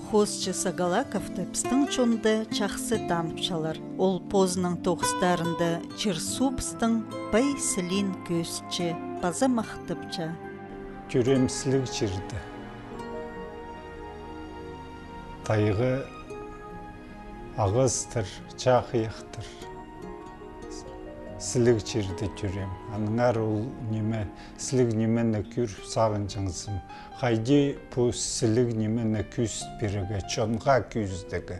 Хосчы Сагалаковты пстың чонды чақсы танып Ол позының тоқыстарында Черсубстың бай сілін көсчі, база мақтыпча. Жүремсілік жерді. Тайғы ағыстыр, чақияқтыр. Сілік жерді жүрем. Аныңар ол неме, сілік немені күр сағын жаңызым. Қайди бұл сілік немені күст берігі, чонға күздігі.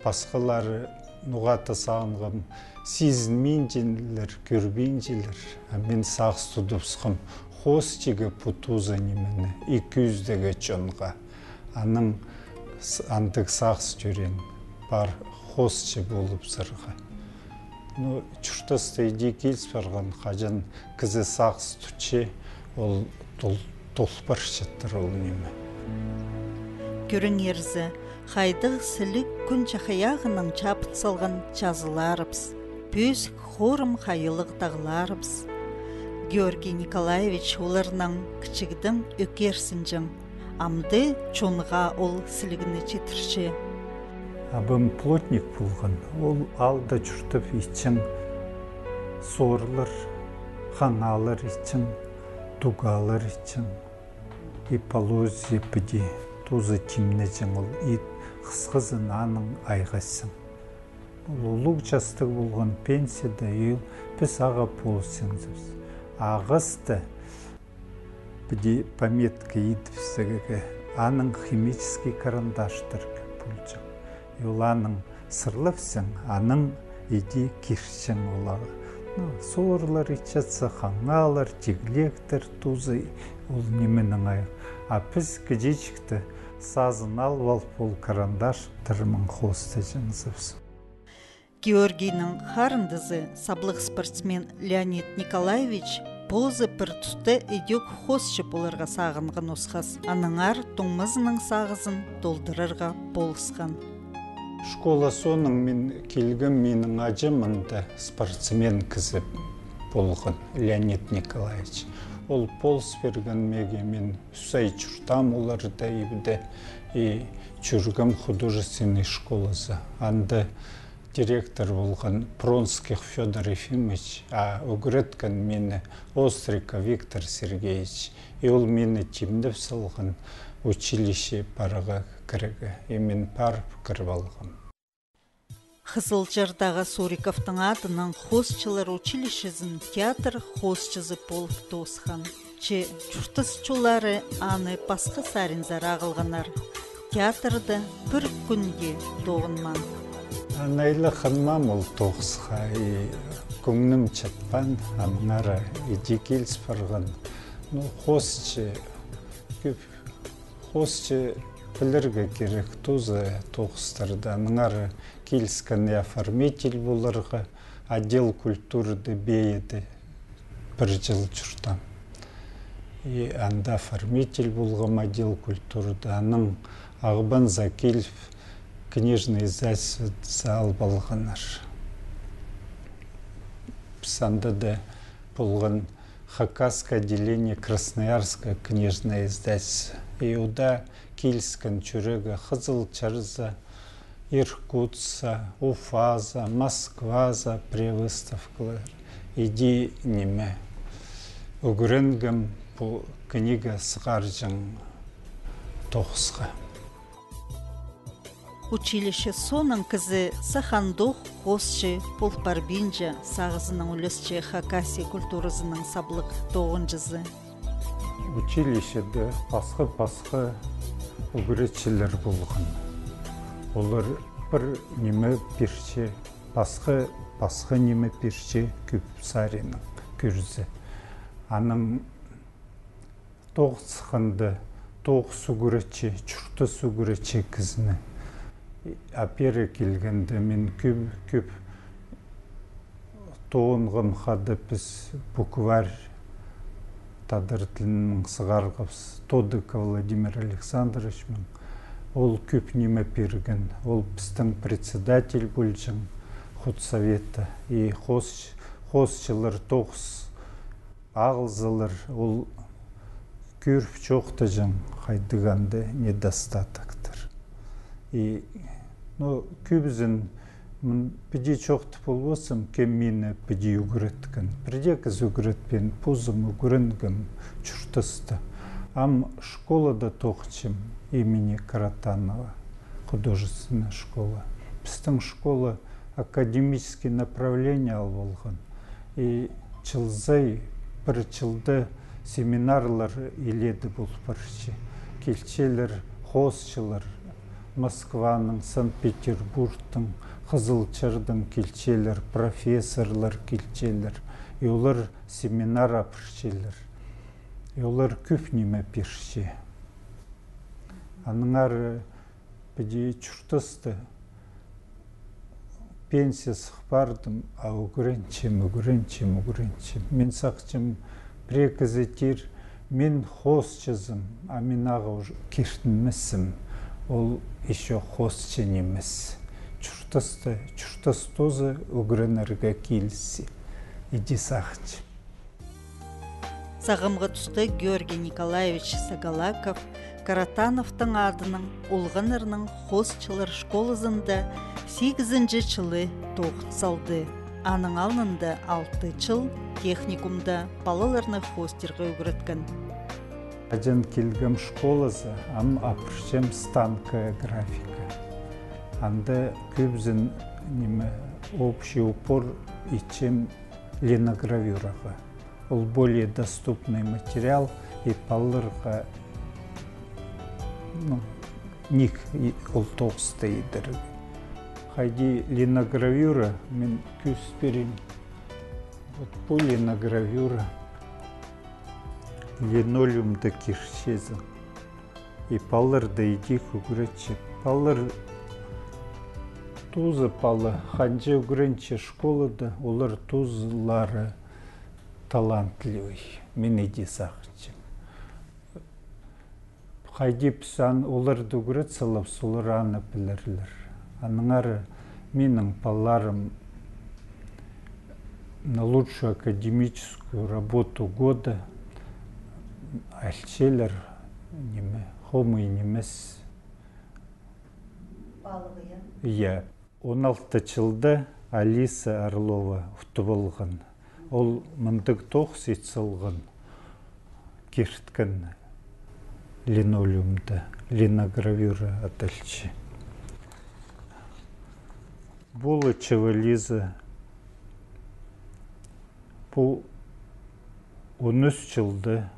Басқалары нұғаты сағынғым, сезінмен женілер, көрбен желер. Мен сағыз тұдыпсқым, қос жегі бұтуза немені, күздігі чонға. Аның андық сағыз жүрен бар қос жі болып сырға. Чұртасты еді келс барған қажан кізі сағыз түтше, ол толпар шеттір ол неме. Көрін ерзі, қайдық сілік күн чақаяғының чапыт салған жазыларыпс, бөзік хорым қайылық тағыларыпс. Георгий Николаевич оларынан кічігдің өкерсін жың, амды чонға ол сілігіні четірші. Абым плотник болған, ол алда жүртіп ичің, сорлар, қаңалар ичің, дугалар ичің, полози біде, тозы тимне жың ол, қысқызын аның айғасың. Ол ұлық жастық болған пенсияда ел, біз аға болсыңыз. Ағысты біде пометка едіпсігі, аның химический карандаштыр бүлчің. Юланың сырлыпсың, аның еде кершің олағы. Сорлар ичатса, қаңалар, жеглектер, тузы, ол неменің аяқ. А біз кедечікті сазын алып бол карандаш тұрмын қосты жыңызыпсың. Георгийның қарындызы саблық спортсмен Леонид Николаевич позы бір тұсты едек қосшы болырға сағынған осқас. Аныңар тұңмызының сағызын долдырырға болысқан. Школа соның мен келгім менің ажымында спортсмен кізі болған Леонид Николаевич. Ол полс берген меге мен үсай чұртам оларды ебді чүргім художественный школасы. Анды директор болған Пронских Федор Ефимович, а өгіреткен мені Острика Виктор Сергеевич. Ол мені тимдіп салған училище параға кірігі. Мен парып кіріп алғым. Қызылжардағы Суриковтың адының хосчылар училищезін театр хосчызы болып тосқан. Че чұртыс чулары аны басқы саринзар ағылғанар. Театрды бір күнге тоғынман. Анайлы қынмам ол тоғысқа, көңнім чатпан, аннары еде келіс барған. Хосчы білірге керек тозы тоғыстарда. Аннары келіскен оформитель болырға, отдел культурды бейеді бір жыл жүрдім. Анда оформитель болғым отдел культурды. Аның Ағбан Закилов книжный издательство алып алғанар. Санда да болған Хакасское отделение Красноярское книжное издательство. Ода келіскен жүрегі Қызыл Чарза, Иркутса, Уфаза, Москваза превыставкалар. Иди неме. Өгіренгім бұл книга сығаржың тоғысқа. Училище соның кізі Сахандох қосшы Полпарбинжа сағызының үлісче Хакасия культурызының саблық тоғынжызы. Училищеде басқы өгіретшілер болған. Олар бір неме перше, басқы неме перше көп сарының көрізі. Аның тоғыз сықынды, тоғыз өгіретші, чұрты өгіретші кізіні. Апері келгенде мен көп тоғынғым қады біз букварь тадыр тілінің сығарғыз Тодыков Владимир Александрович мен. Ол көп неме берген. Ол біздің председатель болжың худсовета. Қосшылар тоғыз ағылзылар. Ол көріп жоқты жың қайдығанды недостатықтыр. И, ну, күбізін біде чоқты болбосым, кем мені біде үгіреткін. Бірде кіз үгіретпен пузым үгіренгім чұртысты. Ам школада тоқчым имени Каратанова, художественная школа. Біздің школа академический направление ал болған. И чылзай бір чылды семинарлар иледі бұл бірші. Келчелер, хосчылар, Москваның, Санкт-Петербургтың, Қызылчырдың келчелер, профессорлар келчелер. И олар семинар апыршелер. И олар күп неме пирші. Аныңар біде чұртысты. Пенсия сықпардым, а үгіренчем. Мен сақчым прекізетер, мен хос жазым, а мен аға кештінмісім. Ол еще хос ченеміз. Чұртыс тозы үгіренерге келсі. Иди сақчым. Сағымғы түсті Георгий Николаевич Сагалаков Каратановтың адының Улғанырның хосчылар школызында 8-ci жылы тоғыт салды. Аның алнында 6 жыл техникумда балаларны хостерға үгіреткін. Ажан келгім школызы, ам апыршем станка графика. Анда көбізін общий упор ичем линогравюраға. Ол более доступный материал и балаларға ник ол тоғысты едіргі. Хайди линогравюра, мен көз берем. Вот по линогравюра линолеумда киршезім. И балалар да иди үгіретші. Балалар тузы палы, ханжы үгіренші школада, олар тузылары талантливый. Мен иди сақчым. Хайди пісан оларды үгірет салап, солар аны білірлер. Аныңары менің балаларым на лучшую академическую работу года әлчелер хомы немес. Я. 16 жылда Алиса Орлова ұтып Ол мындық тоқс етсілген керткен линолеумда, линогравюра аталчы. Болычева Лиза бұл 13 жылды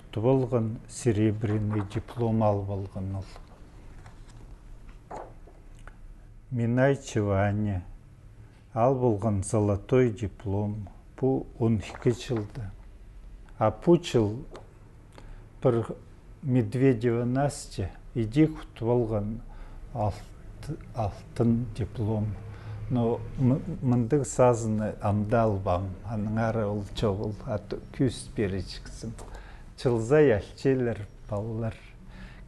ұтып алған серебряный диплом алып алған ол. Минайчева Аня алып алған золотой диплом. Бұл 12 жылды. А бұл жыл бір Медведева Настя иди ұтып алған алтын диплом. Но мындық сазыны амда албам. Аныңары ол жоғыл, күз беречіксім. Чылзай әлчелер, балалар.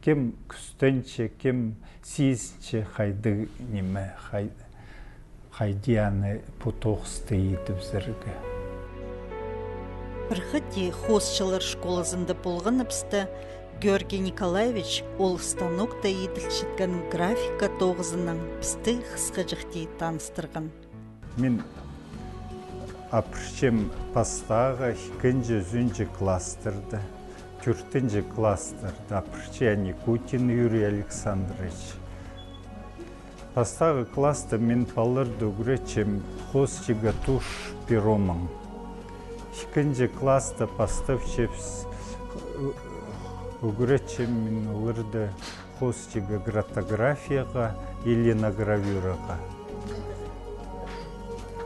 Кем күстенче, кем сиізче қайды неме, қайдияны бұтоқысты етіп зіргі. Бірхіде хосчылар школасында болған ұпсты Георгий Николаевич ол станокта еділшіткен графика тоғызының пісті қысқы жықти таныстырған. Мен апыршем пастаға 2-3 кластерді, 4 кластерді апырше Аникутин Юрий Александрович. Пастағы класты мен баларды үгіретшем хосчиға туш перомың. 2 класты поставчепс үгіретшем мен оларды хосчиға гратографияға или линогравюраға.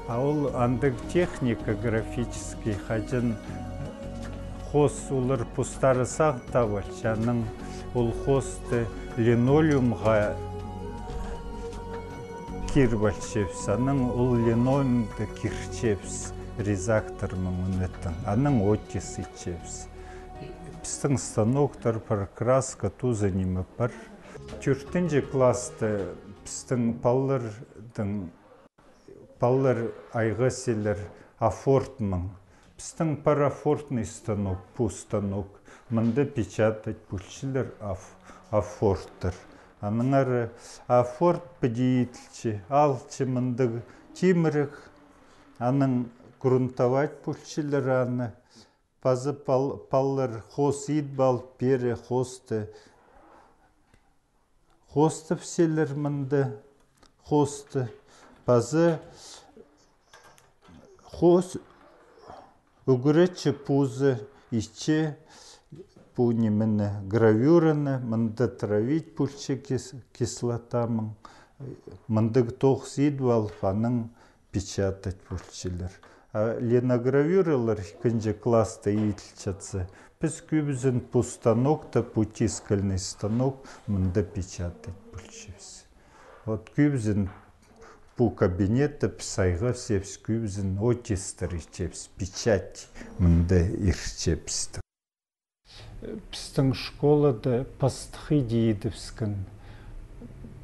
А ол андық техника графический хажын хос олар пустары сақтавар, жаның ол хосты линолеумға кирбальчепс, аның ол линолеумды кирчепс, редакторның үнеттің, аның оттесі чепс. Біздің станоктар пар краска тузы немі бар. 4 класты біздің баллар айғаселер афортмың. Біздің парафортный станок, пу станок. Мында печатать бүлшілер афорттыр. Аныңар афорт бдеятельче, алчы мындыг тимрых, аның грунтовать пульчилер аны, пазы паллар хос идбал пере хосты. Хосты вселер мынды, хосты, пазы хос угрече пузы, иче пу немені гравюраны, мынды травить пульче кислотамын, мындыг тоқс идбал аның печатать пульчилер. Леногравюралар кінже класста етілчатсы. Біз көбізін пу станокта, пу тискальный станок мында печатать пульчевс. Вот көбізін пу кабинетта писайға сепс, көбізін отестер ичепс, печать мында ирчепсті. Біздің школада пастықы дейді біскін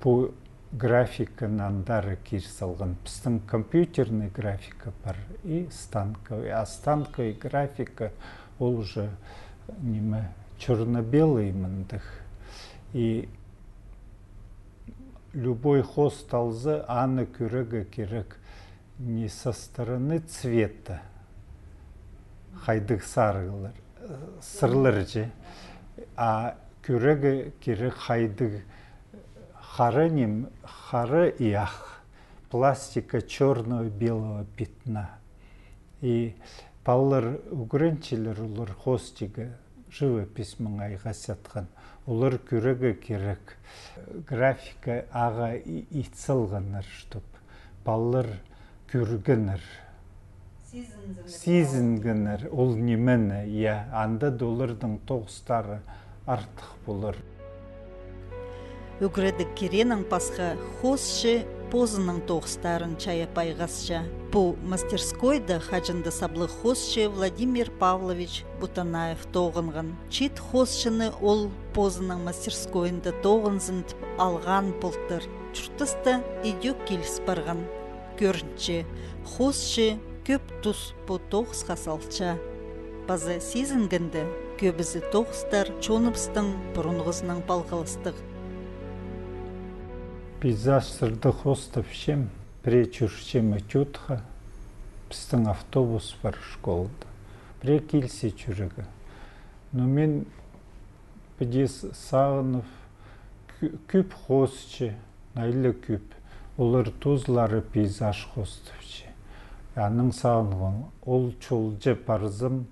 пу графика нандары кирсалған. Біздің компьютерный графика бар и станковый. А станковый графика ол уже черно-белый мындых. И любой хост алзы аны көрігі керек не со стороны цвета. Хайдық сырлар же. А көрігі керек хайдық хары иях, пластика черного-белого пятна. И паллар угренчилер улар хостига живопись мыңайға сатқан. Улар көрігі керек. Графика аға итсылғаныр, чтоб паллар көргінір. Сезінгінір. Ол немені, анда долардың тоғыстары артық болыр. Үгредік керенің пасқа хосшы позының тоғыстарын чая пайғасша. Бұл мастерскойда хачынды саблы хосшы Владимир Павлович Бутанаев тоғынған. Чит хосшыны ол позының мастерскойында тоғынзын алған пұлттыр. Чұртысты идек келіс барған. Көрінче, хосшы көп тұс бұл тоғыз қасалча. Базы сезінгінді көбізі тоғыстар чоныбыстың бұрынғызының балғалыстық. Пейзаж сырды хостов шем, пречуршем этюдха, біздің автобус бар школда. Пре келсе чүрігі. Но мен бідес сағынып күп хостче, найлы күп. Олар тузлары пейзаж хостовче. Аның сағынған ол чолжы парзым,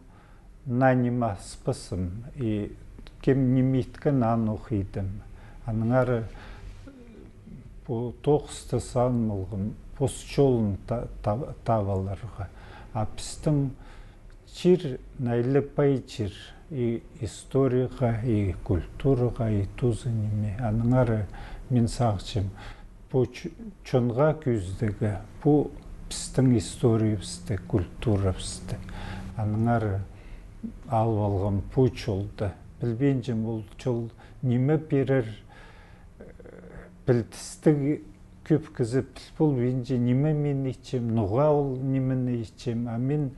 нанима спысым. И кем немейткен ан оқидым. Аныңары по тоқысты санмылғым, посчолын таваларға. А біздің чир найлы пай чир и историяға, и культураға, и тузы неме. Аныңары мен сағычым, по чонға көздігі, по біздің историябысты, культурабысты. Аныңары алып алған по чолды. Білбенжім ол чол неме берер, білтісті көп кізіп, бұл бенже неме мен ечем, нұға ол немені ечем, а мен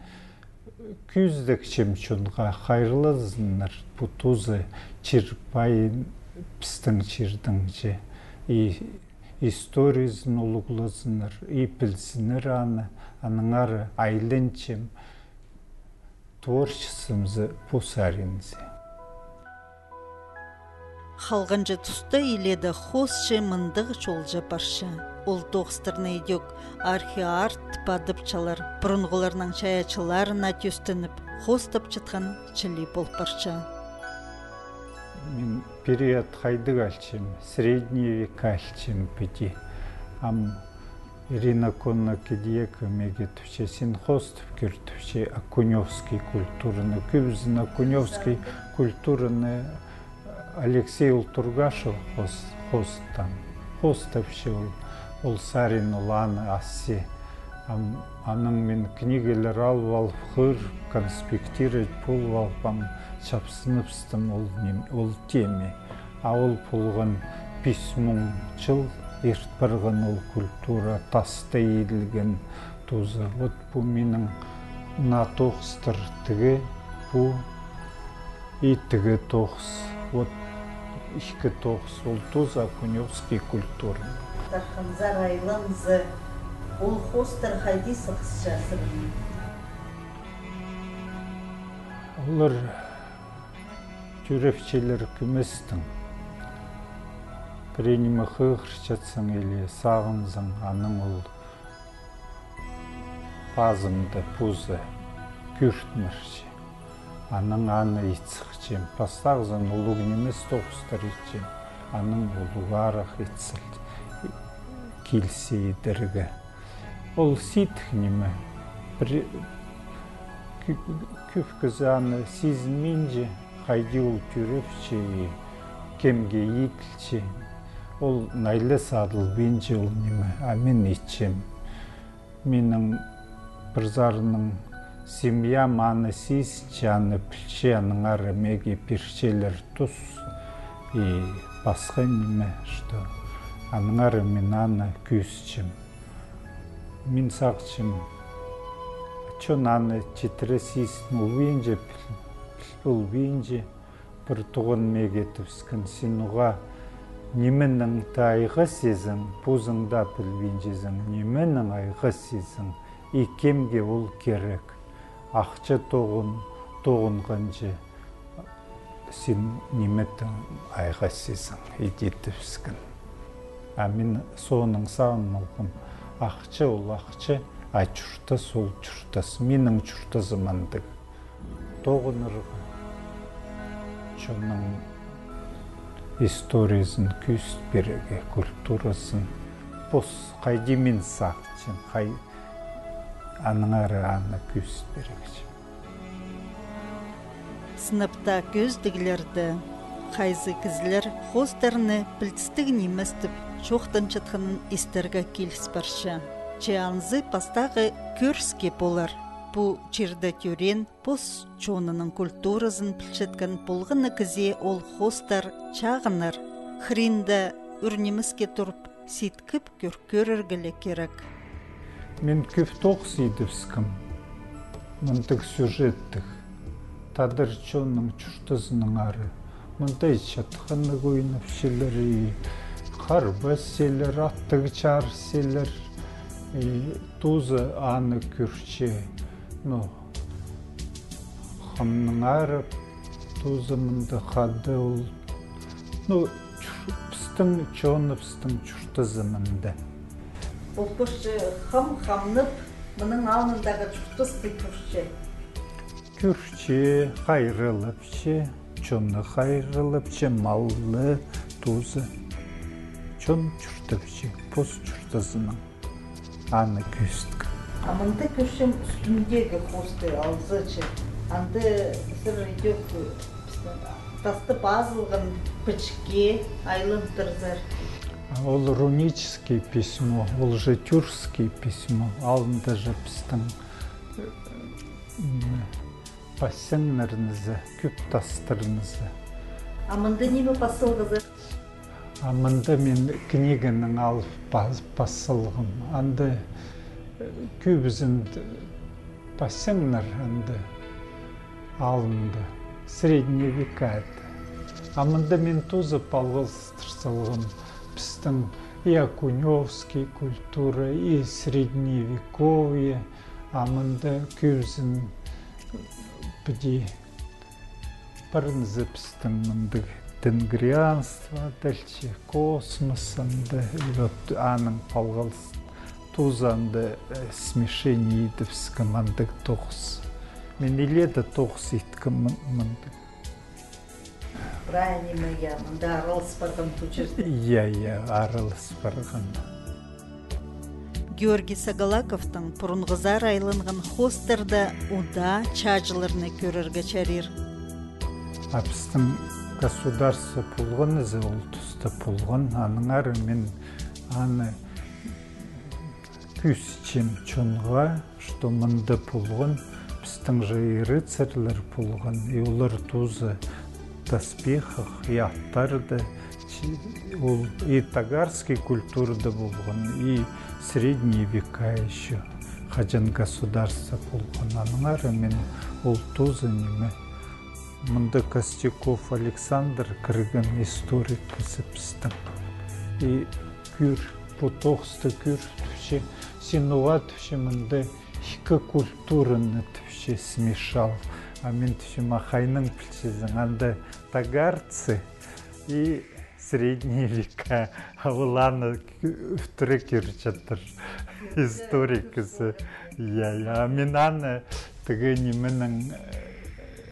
көздік чем чонға қайырлы зыныр, бұл тузы чирпайын пістің чирдің же, и историзін олығлы зыныр, и білсінір аны, аныңары айлын чем, творчысымызы посаринзе. Халғанжы тұсты еледі хосшы мындығы чолжы барша. Ол тоғыстырны едек археарт падыпчалар, бұрынғыларының чаячыларына төстініп, хостып чытқан чили бол барша. Мен период хайдыг алчым, средний век алчым пети. Ирина Конна кедиека мегетвче, син хостып кертвче Акуневский культурны, күбізін Акуневский культурны Алексей Ултургашев хостам. Хостовшы ол сарин уланы асси. Аның мен книгелер алып хыр, конспектировать пул алпам, чапсыныпстым ол теме. А ол пулған письмун чыл, ертпірген ол культура, таста еділген тузы. Вот бұл менің на тоқстыр тігі, бұл и тігі тоқс. Вот ішкі тоғыс, ол туза куневский культура. Тарханзар айланзы, ол хостер хайди сықсшасы. Олар жүрекчелер күместің. Біренімі қығыршатсың еле сағынзың, аның ол базымды пузы күртмірші. Аның аны итсіқчем, пастағызын ұлық немес тоғыстар итчем, аның ұлық арақ итсіл, келсе едіргі. Ол ситх неме, күфкізі аны сезінменже, қайды ол түрепче, кемге етілче. Ол найлы садыл бенже ол неме, амен итчем. Менің бір зарының семья маны сисче, аны пілче, аның ары меге першелер тұс. И басқа неме, что аның ары мен аны күсчем. Мен сақчым, чон аны четірі сисін ұлбейінже, ұлбейінже, бір тұғын меге түпскін сен ұға неменің айғы сезің, пузыңда білбейінжезің, неменің айғы сезің, икемге ол керек. Ақчы тоғынғанже сен неметің айға сезің, едетіпскін. Мен соның сағын мұлғым, ақчы ол ақчы, ай чұртас ол чұртас, менің чұртасымандық. Тоғынырғы, чоның историясын күст береге, культурасын, бос қайды мен сақчын, қай аның ары аны күст береге. Сыныпта көздігілерді, қайзы кізілер хостерні білтістігі неместіп, чоқтан чатқанын істерге келіс баршы. Чеанзы пастағы көрске болар. Бұ черді түрен пос чонының культуразын пілчеткен болғыны кізе ол хостар чағыныр. Хринда үрнеміске тұрып, сеткіп көріргілі керек. Мен көп тоқс едіпскім, мұндық сюжеттік. Тадыр чонның чұртызының ары. Мұндай чатқаны көйініп шелері, қарбы селер, аттығы чар селер, тузы аны көрче. Қамның арып, тузымынды қады ол. Пістің чоны пістің чұртызымынды. Бұл көрші қамнып, мұның алындағы чұртызды көрші. Көрші, қайрылыпче, чоны қайрылыпче, маллы тузы. Чон чұртыпче, пос чұртызының аны көстік. Амынды көршім үстіндегі хосты алзычы. Анды сыр идек тасты базылғын пічке айлындырзар. Ол рунический письмо, ол же тюркский письмо. Алында же пістің пассенлеріңізі, көп тастырыңызы. Амынды неме пасылғызы? Амында мен книгінің алып пасылғым. Анды көбізін пассенлер алынды. Средний века еді. Амында мен тозы палғылыстырсылғым. Пістің и окуневский культура, и средневековье. Амында көбізін біде бірінізі пістің мұндық тенгрианство, дәлче космосанды, аның палғылыстырсылғым. Тузанды смешение едіпскі мандық тоқыс. Мен еледі тоқыс еткім мандық. Брайан емеге, мұнда арылыс барған түчірді? Иә, арылыс барған. Георгий Сагалаковтың бұрынғызар айланған хостерді ұда чажыларыны көрірге чарир. Апыстың государство пұлғын, өзі ол тұсты пұлғын, аның ары мен аны күсчем чонға, что мынды пулғын, пістің жайы рыцарьлар пулғын, и олар тузы доспехах, и аттарды, и тагарский культурда болған, и средние века еще, хаджан государство пулғын. Аның ары мен ол тузы неме Мында Костюков Александр кірген историк кісіпістің. И күр, потоқсты күр түші, синуға түші мында хикі культураны түші смешал. А мен түші махайның пілшізің, анда тагарцы и средние века авыланы үфтірі керчатыр историкісі. А мен аны түгі неменің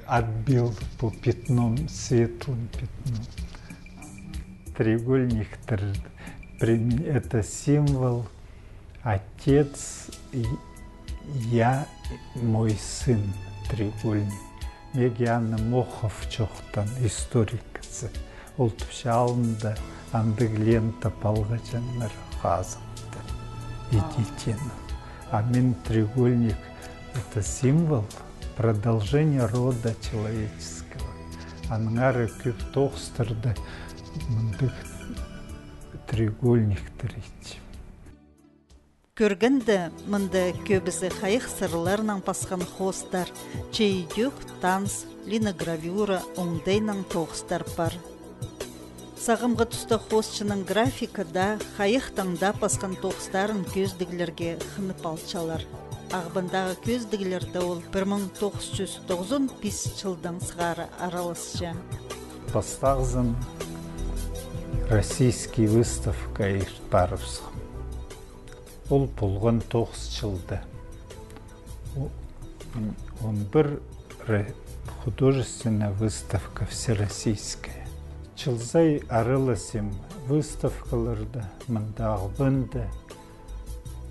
отбил по пятном, светлым пятном. Треугольник, это символ отец, я, мой сын, треугольник. Мегиана Мохов чоқтан историкісі. Ол түші алынды, андық лента палғачанлар қазымды. Идетені. А мен треугольник – это символ продолжения рода человеческого. Аңары көп тоқстырды, мұндық треугольник тірейді. Көргенде мында көбісі қайық сырларынан пасқан хостар, чейдюк, танс, линогравюра, оңдайнан тоқстар бар. Сағымғы тұста хостчының графикада қайық таңда пасқан тоқстарын көздігілерге қынып алчалар. Ағбындағы көздігілерді ол 1995 жылдан сығары аралысча. Постағызым российский выставка Ишпаровск. Ол болған 9 жылды. Он бір художественная выставка всероссийская. Чылзай арылысым выставкаларды, мындағы бұнды,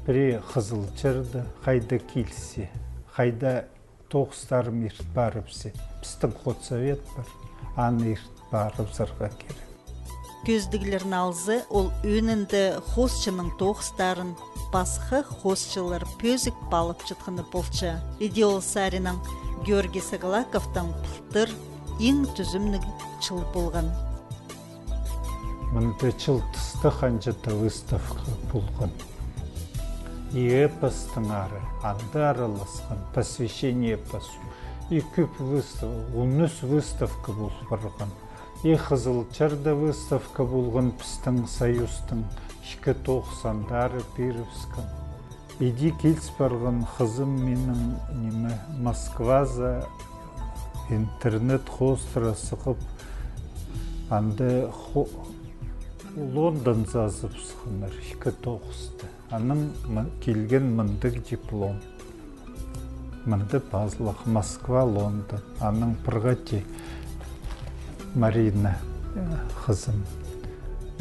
бірі қызылчырды, қайда келсе, қайда тоғыстарым ерт барыпсы. Біздің Хотсовет бар, аны ерт барыпсырға керек. Көздігілерін алзы, ол өнінді хостчының тоғыстарын басқы хостчылар пөзік балып жұтқыны болчы. Идеол саринан Георгий Сагалаковтан пұлтыр ең түзімнік чыл болған. Мында чыл тұсты қанжыта выставка болған. И эпостың ары, аңды араласқан, посвящение эпосу. И көп выставка, уныс выставка болып барған. И Қызылчарда выставка болған пістің Союзтың 290-дары Перовскан. Иди келс барған қызым менің неме Москваза интернет хостыра сықып, аңды Лондон жазып сықыныр 290-ды. Аның келген мындық диплом. Мынды пазлық Москва, Лондон. Аның пырғати Марина қызым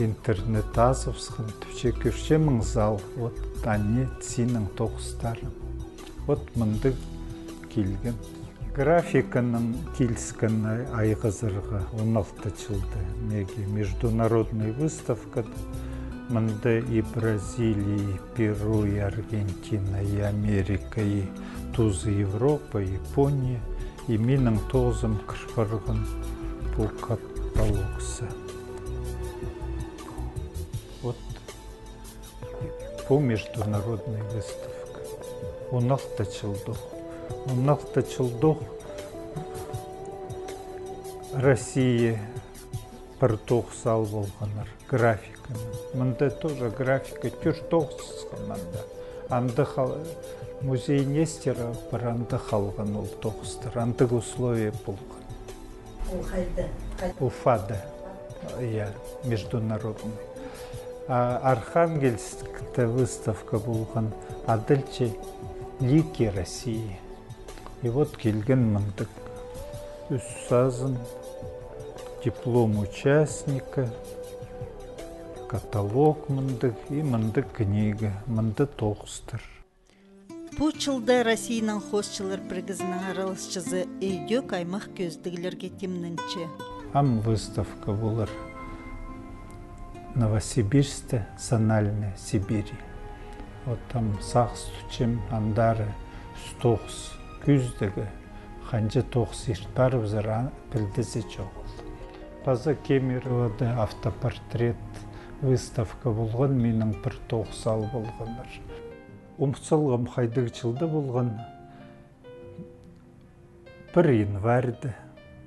интернет азып сықын түпше көрше мұңзал. Вот ане сенің тоқыстарым. Вот мындық келген. Графиканың келіскен айғызырға 16 жылды. Неге международный выставка. Мында и Бразилия, и Перу, и Аргентина, и Америка, и Тузы Европа, и Япония. И менің тоғызым кірпірген бұл каталогсы. Вот бұл международный выставка. 16 жылдық. 16 жылдық Россия бір тоқсал болғаныр графиканы. Мында тоже графика түр тоқсысқан мында. Анды музей Нестера бір анды қалған ол тоқыстыр. Андық условия болған. Ол қайда? Уфада, международный. Архангельскта выставка болған адылче лики России. И вот келген мындық үссазын, диплом участника, каталог мындық и мындық книга, мынды тоғыстыр. Бұл жылда Россияның хостчылар біргізінің аралысчызы өйдек аймақ көздігілерге темнінші. Ам выставка болар Новосибирскте, Сональная Сибири. Вот там сақс түчем, андары, стоқс, күздігі, қанжы тоқс ертбарып зыра білдізі жоғыл. Паза Кемеровада автопортрет выставка болған, менің бір тоқсал болғаныр. Умсалғым қайдығы жылды болған 1 январьды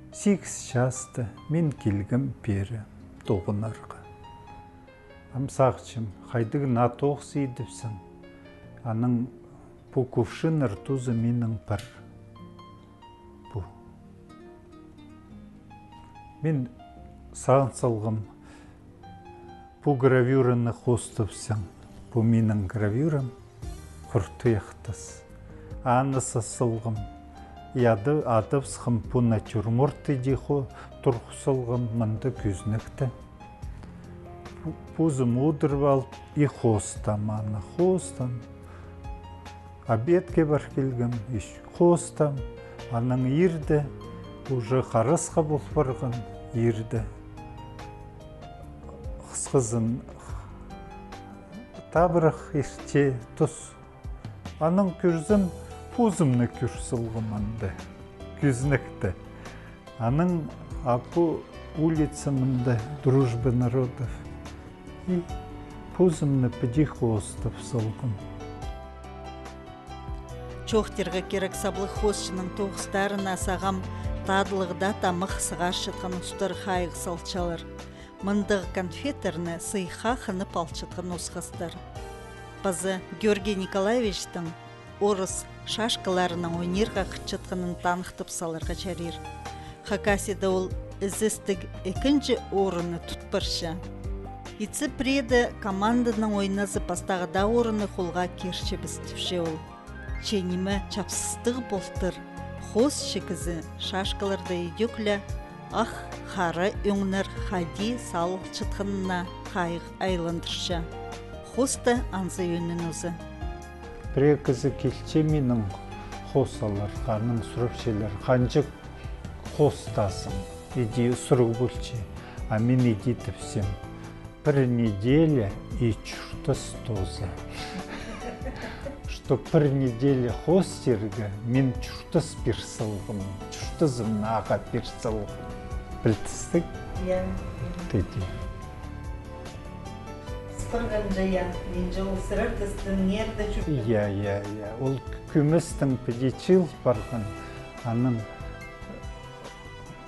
8 жасты мен келгім пері тоғынарға. Амсақчым, қайдығы натоқс едіпсің. Аның бұ кувшын ыртузы менің бір. Бұ. Мен сағын салғым. Бұ гравюраны қостыпсың. Бұ менің гравюрам құрты яқтыс. Анысы сылғым. Яды адывсқым бұ натюрморты дейху тұрқысылғым мұнды күзнікті. Бұзым ұдырып алып, и қостам, аны қостам. Обедке бар келгім, еш қостам. Аның ерді, уже қарысқа бұл барған ерді. Қысқызын табырық еште тұс. Аның күрзім, пузымны күрсілғым анды, күзнікті. Аның апу улицамында дружбы народов. И пузымны піди қостып сылғым. Чоқтерға керек саблы хосшының тоғыстарына сағам тадылығда тамық сығаш жатқан ұстар қайғы салчалар. Мындығы конфетерні сыйға қынып алчытқан осқастар. Базы Георгий Николаевичтің орыс шашқаларының ойнерға қытчатқанын танықтып салырға чарир. Хакасида ол ізістік екінші орыны тұтпыршы. Ицы преді команданың ойназы пастағыда орыны қолға керші бістіпше ол. Ченімі чапсыстығы болтыр, қос шекізі шашқаларда едеклі, ақ қары өңнір хади сал чытқынына қайық айландыршы. Қосты анзы өнін өзі. Прекізі келче менің қосалар, қаның сұрапшелер, қанжық қостасың, иди сұрық бөлче, а мен иди тіпсем. Бір неделя и чұртыс тозы. Что бір неделя хостергі мен чұртыс персылғым, чұртызым наға персылғым. Білтістік? Я. Теді. Спырған жая, мен жол сырыр тістің нерді жүрді. Я. Ол күмістің педичил барған, аның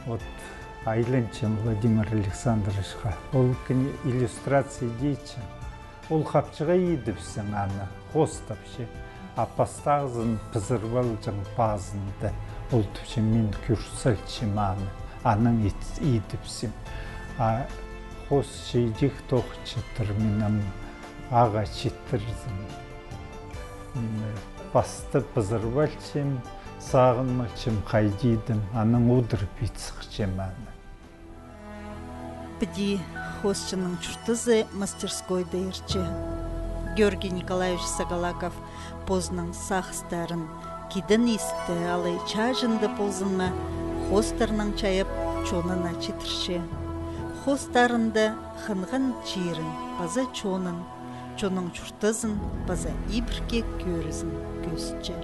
от Айленчен Владимир Александровичқа. Ол күні иллюстрация дейчі. Ол қапчыға едіпсің аны, қостапшы. Апастағызын пызырвал жың базынды. Ол түпші мен күрсілчі маны, аның едіпсім. Қос шейдік тоқчытыр менің аға четтірзім. Басты пызырвалчым, сағынмақчым қайдейдім, аның ұдыр бітсіқчым аны. Піди хосчының чұртызы мастерскойда ерчі. Георгий Николаевич Сагалаков позның сақыстарын кидін есті алай чажынды ползынма хостарының чайып чонына четірше. Хостарынды қынғын чирін, база чонын, чоның чұртызын, база ибірке көрізін көзчі.